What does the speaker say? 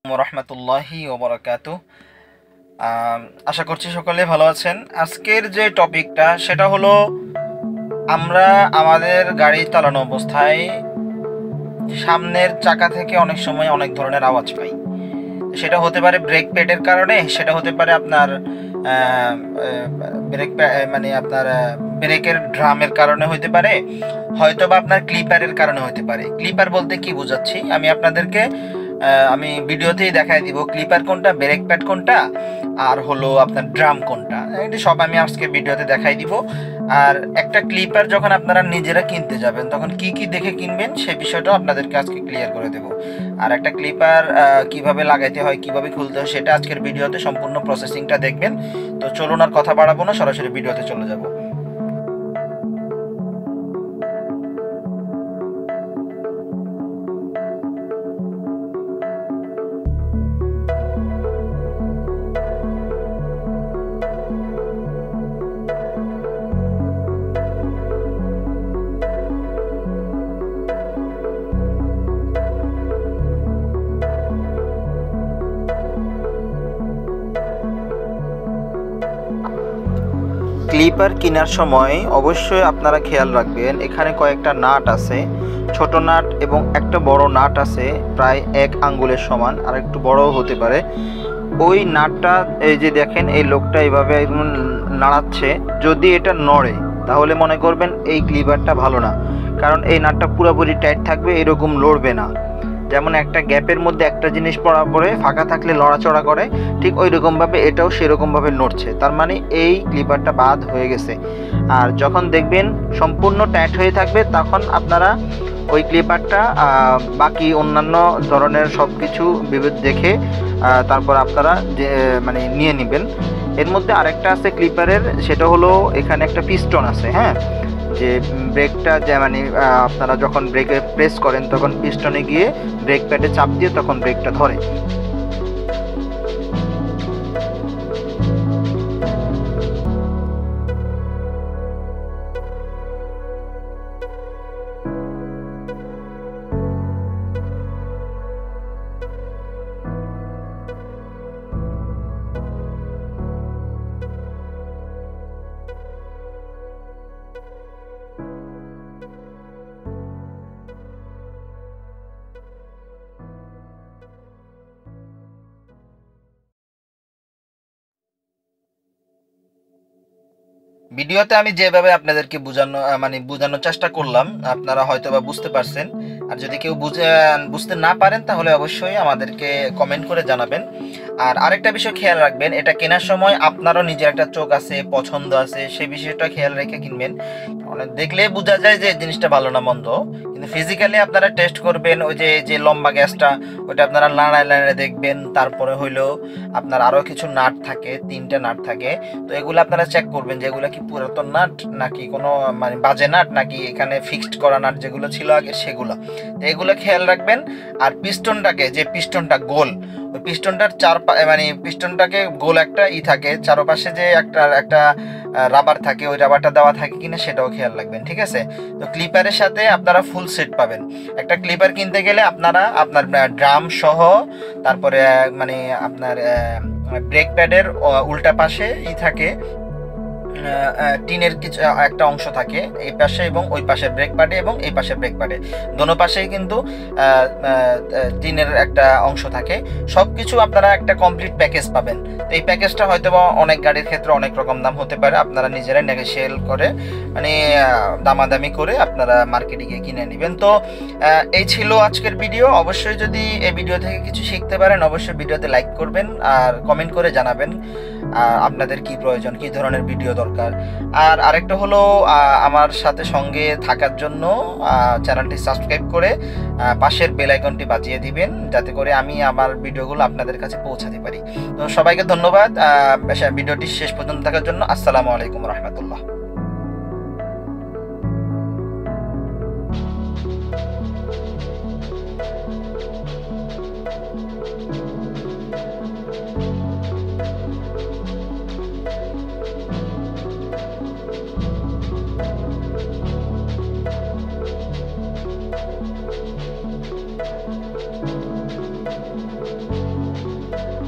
রহমতুল্লাহি ওবরাকাতু। আশা করছি সকলে ভালো আছেন। আজকের যে টপিকটা সেটা হলো আমরা আমাদের গাড়ি চালানো অবস্থায় সামনের চাকা থেকে অনেক সময় অনেক ধরনের আওয়াজ পাই। সেটা হতে পারে ব্রেক প্যাডের কারণে, সেটা হতে পারে আপনার আপনার ব্রেকের ড্রামের কারণে হতে পারে, হয়তো বা আপনার ক্লিপারের কারণে হতে পারে। ক্লিপার বলতে কি বোঝাচ্ছি আমি আপনাদেরকে, আমি ভিডিওতেই দেখাই দিব ক্লিপার কোনটা, ব্রেক প্যাড কোনটা, আর হলো আপনার ড্রাম কোনটা। এটি সব আমি আজকে ভিডিওতে দেখাই দিব। আর একটা ক্লিপার যখন আপনারা নিজেরা কিনতে যাবেন তখন কি কি দেখে কিনবেন সেই বিষয়টাও আপনাদেরকে আজকে ক্লিয়ার করে দেব। আর একটা ক্লিপার কিভাবে লাগাইতে হয়, কিভাবে খুলতে হয়, সেটা আজকের ভিডিওতে সম্পূর্ণ প্রসেসিংটা দেখবেন। তো চলুন আর কথা বাড়াবো না, সরাসরি ভিডিওতে চলে যাব। ক্লিপার কেনার সময় অবশ্যই আপনারা খেয়াল রাখবেন, এখানে কয়েকটা নাট আছে, ছোট নাট এবং একটা বড় নাট আছে প্রায় 1 আঙ্গুলের সমান, আর একটু বড়ও হতে পারে। ওই নাটটা এই যে দেখেন, এই লোকটা এইভাবে নাড়াচ্ছে, যদি এটা নড়ে তাহলে মনে করবেন এই ক্লিপারটা ভালো না, কারণ এই নাটটা পুরোপুরি টাইট থাকবে, এরকম লড়বে না। যেমন একটা গ্যাপের মধ্যে একটা জিনিস পড়া পরে ফাঁকা থাকলে লড়াচড়া করে, ঠিক ওই রকমভাবে এটাও সেরকমভাবে নড়ছে, তার মানে এই ক্লিপারটা বাদ হয়ে গেছে। আর যখন দেখবেন সম্পূর্ণ টাইট হয়ে থাকবে তখন আপনারা ওই ক্লিপারটা বাকি অন্যান্য ধরনের সব কিছু বিবেক দেখে তারপর আপনারা যে নিয়ে নেবেন। এর মধ্যে আরেকটা আছে ক্লিপারের, সেটা হলো এখানে একটা পিস্টন আছে, হ্যাঁ, যে ব্রেকটা যে আপনারা যখন ব্রেকে প্রেস করেন তখন পিস্টনে গিয়ে ব্রেক প্যাডে চাপ দিয়ে তখন ব্রেকটা ধরে। ভিডিওতে আমি যেভাবে আপনাদেরকে বোঝানোর চেষ্টা করলাম আপনারা হয়তো বা বুঝতে পারছেন। আর যদি কেউ বুঝতে না পারেন তাহলে অবশ্যই আমাদেরকে কমেন্ট করে জানাবেন। আর আরেকটা বিষয় খেয়াল রাখবেন, এটা কেনার সময় আপনারও নিজের একটা চোখ আছে, পছন্দ আছে, সেই বিষয়টা খেয়াল রেখে কিনবেন। দেখলে বোঝা যায় যে জিনিসটা ভালো না মন্দ, কিন্তু ফিজিক্যালি আপনারা টেস্ট করবেন। ওই যে লম্বা গ্যাসটা, ওইটা আপনারা লাড়ায় লাড়ায় দেখবেন। তারপরে হইলো আপনার আরও কিছু নাট থাকে, 3টে নাট থাকে, তো এগুলো আপনারা চেক করবেন যে এগুলো কি পুরাতন নাট নাকি কোনো বাজে নাট, নাকি এখানে ফিক্সড করা নাট যেগুলো ছিল আগে সেগুলো, তো এগুলো খেয়াল রাখবেন। আর পিস্টনটাকে, যে পিস্টনটা গোল, ওই পিস্টনটার পিস্টনটাকে গোল একটা থাকে চারপাশে, যে একটা রাবার থাকে, ওই রাবারটা দেওয়া থাকে কিনা সেটাও খেয়াল রাখবেন, ঠিক আছে? তো ক্লিপারের সাথে আপনারা ফুল সেট পাবেন। একটা ক্লিপার কিনতে গেলে আপনারা আপনার ড্রাম সহ, তারপরে আপনার ব্রেক প্যাডের উল্টা পাশে থাকে টিনের কিছু একটা অংশ থাকে, এই পাশে এবং ওই পাশে ব্রেক প্যাডে, এবং এই পাশে ব্রেক প্যাডে দোনো পাশেই কিন্তু টিনের একটা অংশ থাকে। সব কিছু আপনারা একটা কমপ্লিট প্যাকেজ পাবেন। তো এই প্যাকেজটা হয়তো বা অনেক গাড়ির ক্ষেত্রে অনেক রকম দাম হতে পারে, আপনারা নিজেরাই নেগোশিয়েট করে দামাদামি করে আপনারা মার্কেটে গিয়ে কিনে নেবেন। তো এই ছিল আজকের ভিডিও। অবশ্যই যদি এই ভিডিও থেকে কিছু শিখতে পারেন অবশ্যই ভিডিওতে লাইক করবেন আর কমেন্ট করে জানাবেন আপনাদের কি প্রয়োজন, কি ধরনের ভিডিও দরকার। আর আরেকটা হলো আমার সাথে সঙ্গে থাকার জন্য চ্যানেলটি সাবস্ক্রাইব করে পাশের বেল আইকনটি বাজিয়ে দিবেন, যাতে করে আমি আমার ভিডিওগুলো আপনাদের কাছে পৌঁছাতে পারি। তো সবাইকে ধন্যবাদ ভিডিওটি শেষ পর্যন্ত থাকার জন্য। আসসালামু আলাইকুম রহমতুল্লাহ। ধন্যবাদ।